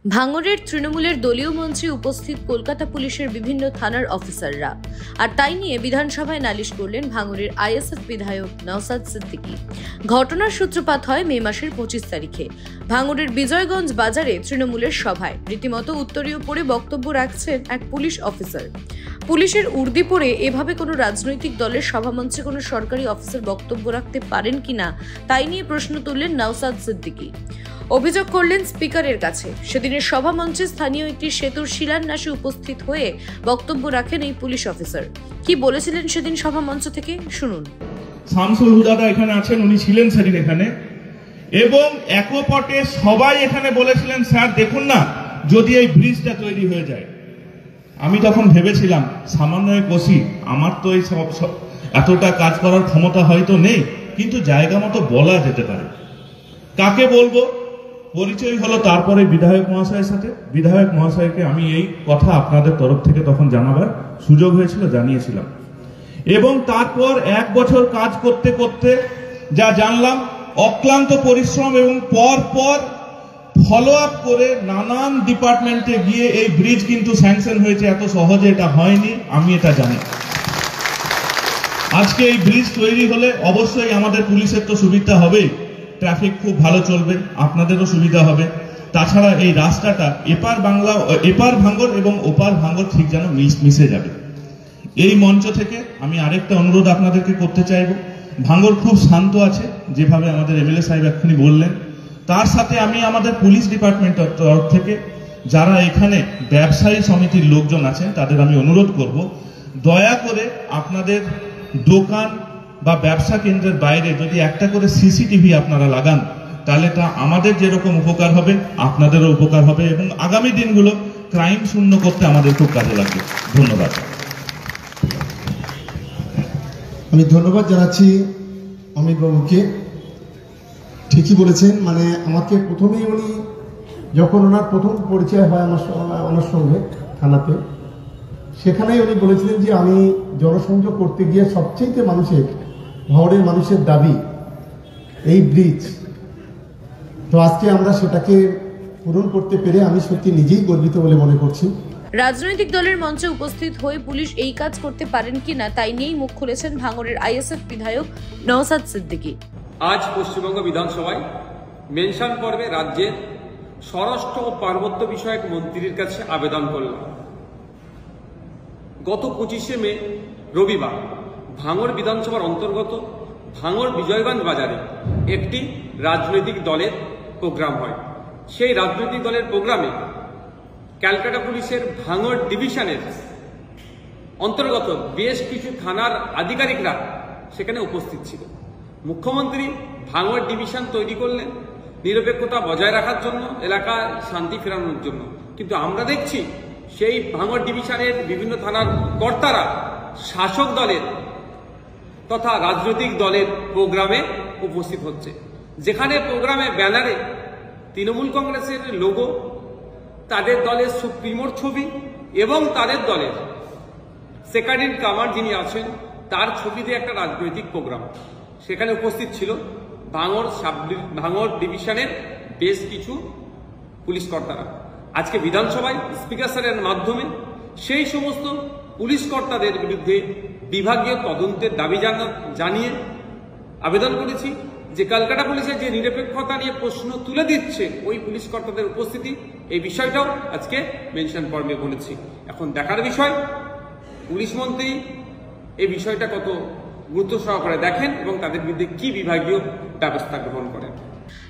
ভাঙড়ের তৃণমূলের দলীয় মঞ্চে উপস্থিত কলকাতা পুলিশের বিভিন্ন থানার অফিসাররা, আর তাই নিয়ে বিধানসভায় নালিশ করলেন ভাঙড়ের আইএসএফ বিধায়ক নওসাদ সিদ্দিকী। ঘটনার সূত্রপাত হয় মে মাসের 25 তারিখে। ভাঙড়ের বিজয়গঞ্জ বাজারে তৃণমূলের সভায় রীতিমতো উত্তরীয় পরে বক্তব্য রাখছেন এক পুলিশ অফিসার। পুলিশের উর্দি পরে এভাবে কোনো রাজনৈতিক দলের সভামঞ্চে কোনো সরকারি অফিসার বক্তব্য রাখতে পারেন কিনা তাই নিয়ে প্রশ্ন তুললেন নওসাদ সিদ্দিকী। অভিযোগ করলেন স্পিকারের কাছে। সেদিনের সভামঞ্চে স্থানীয় একটি সেতুর শিলান্যাসে উপস্থিত হয়ে বক্তব্য রাখেন এই পুলিশ অফিসার। কি বলেছিলেন সেদিন সভামঞ্চ থেকে শুনুন। শামসুল হুদাদা এখানে আছেন, উনি ছিলেন সেদিন এখানে, এবং একপটে সবাই এখানে বলেছিলেন, স্যার দেখুন না, যদি এই ব্রিজটা তৈরি হয়ে যায়। আমি তখন ভেবেছিলাম সামান্য কোশি, আমার তো এই এতটা কাজ করার ক্ষমতা হয়তো নেই, কিন্তু জায়গা মতো বলা যেতে পারে। কাকে বলবো? পরিচয় হলো তারপরে বিধায়ক মহাশয়ের সাথে। বিধায়ক মহাশয়কে আমি এই কথা আপনাদের তরফ থেকে তখন জানাবার সুযোগ হয়েছিল, জানিয়েছিলাম। এবং তারপর 1 বছর কাজ করতে করতে যা জানলাম, অক্লান্ত পরিশ্রম এবং পর ফলো আপ করে নানান ডিপার্টমেন্টে গিয়ে এই ব্রিজ কিন্তু স্যাংশন হয়েছে। এত সহজে এটা হয়নি, আমি এটা জানি। আজকে এই ব্রিজ তৈরি হলে অবশ্যই আমাদের পুলিশের তো সুবিধা হবেই, ট্রাফিক খুব ভালো চলবে, আপনাদেরও সুবিধা হবে। তাছাড়া এই রাস্তাটা এপার ভাঙড় এবং ওপার ভাঙড় ঠিক যেন মিশে যাবে। এই মঞ্চ থেকে আমি আরেকটা অনুরোধ আপনাদেরকে করতে চাইব। ভাঙড় খুব শান্ত আছে, যেভাবে আমাদের এমএলএ সাহেব এক্ষুনি বললেন। তার সাথে আমি আমাদের পুলিশ ডিপার্টমেন্টের তরফ থেকে যারা এখানে ব্যবসায়ী সমিতির লোকজন আছেন তাদের আমি অনুরোধ করব, দয়া করে আপনাদের দোকান বা ব্যবসা কেন্দ্রের বাইরে যদি একটা করে সিসিটিভি আপনারা লাগান, তাহলে তা আমাদের যেরকম উপকার হবে আপনাদেরও উপকার হবে, এবং আগামী দিনগুলো ক্রাইম শূন্য করতে আমাদের খুব কাজে লাগবে। ধন্যবাদ। আমি ধন্যবাদ জানাচ্ছি অমিত বাবুকে। ঠিকই বলেছেন, মানে আমাকে প্রথমেই উনি যখন ওনার প্রথম পরিচয় হয় আমার সঙ্গে থানাতে, সেখানেই উনি বলেছিলেন যে আমি জনসংযোগ করতে গিয়ে সবচেয়ে ভাঙড়ের মানুষের দাবি এই ব্রিজ। তো আজকে আমরা সেটাকে পূরণ করতে পেরে আমি সত্যি নিজেই গর্বিত বলে মনে করছি। রাজনৈতিক দলের মঞ্চে উপস্থিত হয়ে পুলিশ এই কাজ করতে পারেন কিনা তাই নিয়েই মুখ খুলেছেন ভাঙড়ের আইএসএফ বিধায়ক নওসাদ সিদ্দিকী। আজ পশ্চিমবঙ্গ বিধানসভায় মেনশন পর্বে রাজ্যের স্বরাষ্ট্র ও পার্বত্য বিষয়ক মন্ত্রীর কাছে আবেদন করলাম। গত 25শে মে রবিবার ভাঙড় বিধানসভার অন্তর্গত ভাঙড় বিজয়গঞ্জ বাজারে একটি রাজনৈতিক দলের প্রোগ্রাম হয়। সেই রাজনৈতিক দলের প্রোগ্রামে ক্যালকাটা পুলিশের ভাঙড় ডিভিশনের অন্তর্গত বেশ কিছু থানার আধিকারিকরা সেখানে উপস্থিত ছিল। মুখ্যমন্ত্রী ভাঙড় ডিভিশন তৈরি করলেন নিরপেক্ষতা বজায় রাখার জন্য, এলাকায় শান্তি ফেরানোর জন্য, কিন্তু আমরা দেখছি সেই ভাঙড় ডিভিশনের বিভিন্ন থানার কর্তারা শাসক দলের তথা রাজনৈতিক দলের প্রোগ্রামে উপস্থিত হচ্ছে, যেখানে প্রোগ্রামে ব্যানারে তৃণমূল কংগ্রেসের লোগো, তাদের দলের সুপ্রিমোর ছবি এবং তাদের দলের সেকেন্ড ইন কমান্ড যিনি আছেন তার ছবি দিয়ে একটা রাজনৈতিক প্রোগ্রাম। সেখানে উপস্থিত ছিল ভাঙড় ডিভিশনের বেশ কিছু পুলিশ কর্তারা। আজকে বিধানসভায় স্পিকার স্যারের মাধ্যমে সেই সমস্ত পুলিশ কর্তাদের বিরুদ্ধে বিভাগীয় তদন্তের দাবি জানিয়ে আবেদন করেছি যে ক্যালকাটা পুলিশের যে নিরপেক্ষতা নিয়ে প্রশ্ন তুলে দিচ্ছে ওই পুলিশ কর্তাদের উপস্থিতি, এই বিষয়টাও আজকে মেনশন পর্বে বলেছি। এখন দেখার বিষয় পুলিশ মন্ত্রী এই বিষয়টা কত গুরুত্ব সহকারে দেখেন এবং তাদের বিরুদ্ধে কি বিভাগীয় ব্যবস্থা গ্রহণ করেন।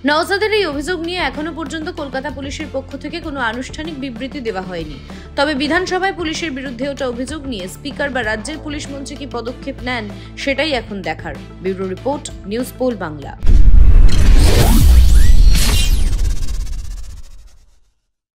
নওসাদের এই অভিযোগ নিয়ে এখনো পর্যন্ত কলকাতা পুলিশের পক্ষ থেকে কোনো আনুষ্ঠানিক বিবৃতি দেওয়া হয়নি। তবে বিধানসভায় পুলিশের বিরুদ্ধে ওঠা অভিযোগ নিয়ে স্পিকার বা রাজ্যের পুলিশ মন্ত্রী কি পদক্ষেপ নেন সেটাই এখন দেখার। Bureau report, news pole Bangla.